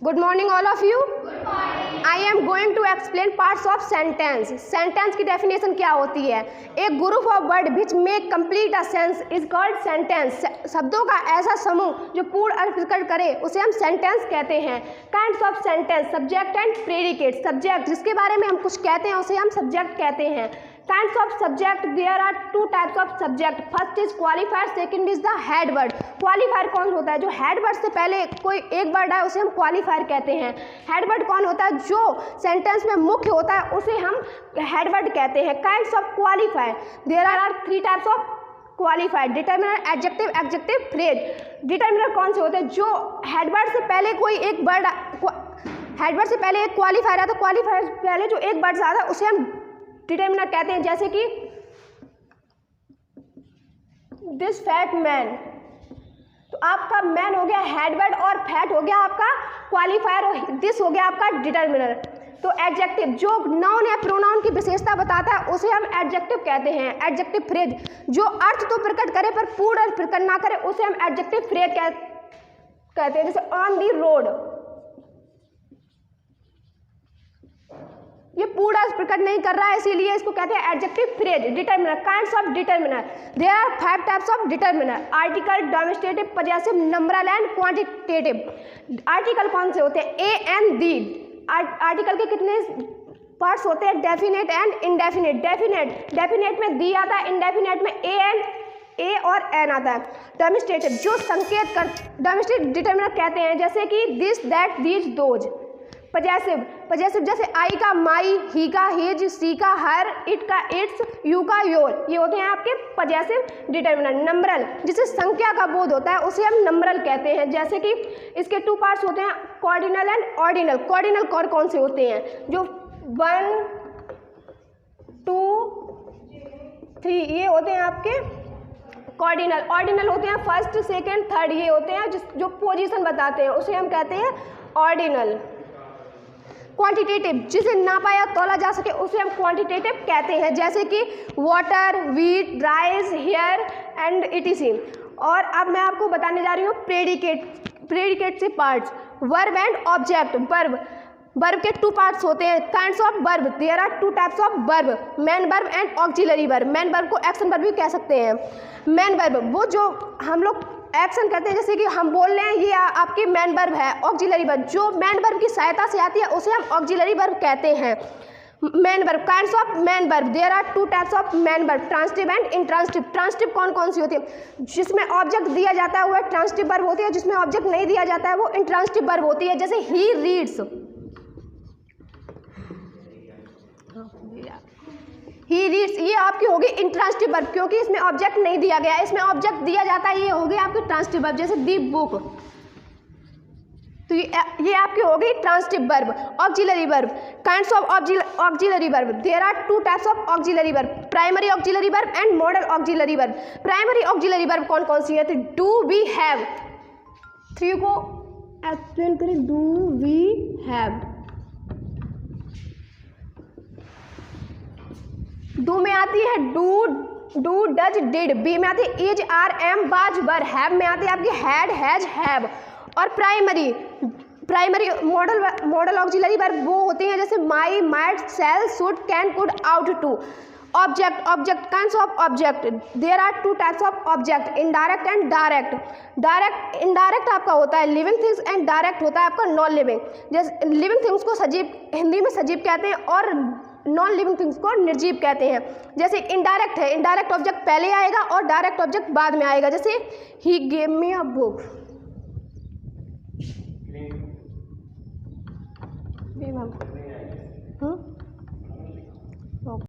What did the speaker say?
Good morning all of you. I am going to explain parts of sentence. Sentence की definition क्या होती है? एक group of word which make complete a sense is called sentence. शब्दों का ऐसा समूह जो पूर्ण अर्थ प्रकट करे उसे हम sentence कहते हैं. Kinds of sentence, subject and predicate. Subject जिसके बारे में हम कुछ कहते हैं उसे हम subject कहते हैं. Kinds of subject, there are two types of subject. First is qualifier, second is the head word. Qualifier कौन होता है? जो head word से पहले कोई एक word आए उसे हम qualifier कहते हैं. Head word कौन होता है? जो sentence में मुख्य होता है उसे हम head word कहते हैं. Kinds of qualifier, there are three types of qualifier. Determiner, adjective, adjective, phrase. Determiner कौन से होते हैं? जो head word से पहले कोई एक word, head word से पहले एक qualifier है तो qualifier से पहले जो एक word आता है उसे हम डिटरमिनर कहते हैं. जैसे कि दिस फैट मैन, तो आपका मैन हो गया हेड वर्ड और फैट हो गया आपका क्वालिफायर और दिस हो गया आपका डिटरमिनर. तो एडजेक्टिव जो नाउन या प्रोनाउन की विशेषता बताता है उसे हम एडजेक्टिव कहते हैं. एडजेक्टिव फ्रेज जो अर्थ तो प्रकट करे पर पूर्ण अर्थ प्रकट ना करे उसे हम एडजेक्टिव फ्रेज कहते हैं. जैसे ऑन दी रोड, ये पूरा प्रकट नहीं कर रहा है इसीलिए इसको कहते हैं adjective phrase. Determiner, kinds of determiner, there are 5 types of determiner. Article, demonstrative, possessive, numeral and quantitative. Article कौन से होते हैं? A and the. आर्टिकल के कितने पार्ट्स होते हैं? Definite and indefinite. डेफिनेट में दी आता है, इनडेफिनेट में ए और एन आता है. डेमोन्स्ट्रेटिव जो संकेत कर, डेमोन्स्ट्रेटिव डिटरमिनर कहते हैं जैसे कि this, that, these, those. Possessive जैसे आई का माई, ही का हिज, सी का हर, इट का इट्स, यू का योर, ये होते हैं आपके पजेसिव डिटरमिनर. नंबरल जिसे संख्या का बोध होता है उसे हम नंबरल कहते हैं. जैसे कि इसके 2 पार्ट्स होते हैं, कॉर्डिनल एंड ऑर्डिनल. कॉर्डिनल कौन से होते हैं? जो 1, 2, 3 ये होते हैं आपके कॉर्डिनल. ऑर्डिनल होते हैं फर्स्ट, सेकेंड, थर्ड, ये होते हैं जो पोजीशन बताते हैं उसे हम कहते हैं ऑर्डिनल. क्वांटिटेटिव जिसे नापा या तोला जा सके उसे हम क्वांटिटेटिव कहते हैं. जैसे कि water, wheat, rice, hair and etc. और अब मैं आपको बताने जा रही हूँ प्रेडिकेट से parts. Verb and object. Verb के 2 पार्ट्स होते हैं. Kinds of verb, there are 2 types of verb, main verb and auxiliary verb. Main verb को एक्शन वर्ब भी कह सकते हैं. मेन वर्ब वो जो हम लोग एक्शन करते हैं, जैसे कि हम बोल रहे हैं ये आपकी मेन वर्ब है. ऑक्सिलरी वर्ब जो मेन वर्ब की सहायता से आती है उसे हम ऑक्सिलरी वर्ब कहते हैं. Main verb, kinds of main verb, there are 2 types of main verb, transitive and intransitive. Transitive कौन सी होती है? जिसमें ऑब्जेक्ट दिया जाता है वह ट्रांसिटिव वर्ब होती है, जिसमें ऑब्जेक्ट नहीं दिया जाता है वो इंट्रांसिटिव वर्ब होती है. जैसे ही रीड्स, ही रीड्स ये आपकी होगी इंट्रांसिटिव वर्ब क्योंकि इसमें ऑब्जेक्ट नहीं दिया गया है. इसमें ऑब्जेक्ट दिया जाता है, ये होगी आपकी ट्रांसिटिव वर्ब. जैसे दी बुक, तो ये आपकी होगी transitive verb. Auxiliary verb, kinds of auxiliary verb, there are 2 types of auxiliary verb, primary auxiliary verb and modal auxiliary verb. Primary auxiliary verb कौन सी है? तो डू, वी, हैव. 3 को एक्सप्लेन करें. Do, we, have. डू में आती है do, does, did. B में आती है इज, आर, एम, बाज, वर. हैव में आती है आपकी हैड, हैज, हैव. और प्राइमरी मॉडल ऑक्सिलरी वर्ब वो होती हैं जैसे may, might, shall, should, can, could, ought to. Object kinds of object, there are 2 types of object, indirect and direct. Indirect आपका होता है लिविंग थिंग्स एंड डायरेक्ट होता है आपका नॉन लिविंग. जैसे लिविंग थिंग्स को सजीव, हिंदी में सजीव कहते हैं और नॉन लिविंग थिंग्स को निर्जीव कहते हैं. जैसे इनडायरेक्ट है, इनडायरेक्ट ऑब्जेक्ट पहले आएगा और डायरेक्ट ऑब्जेक्ट बाद में आएगा. जैसे he gave me a book,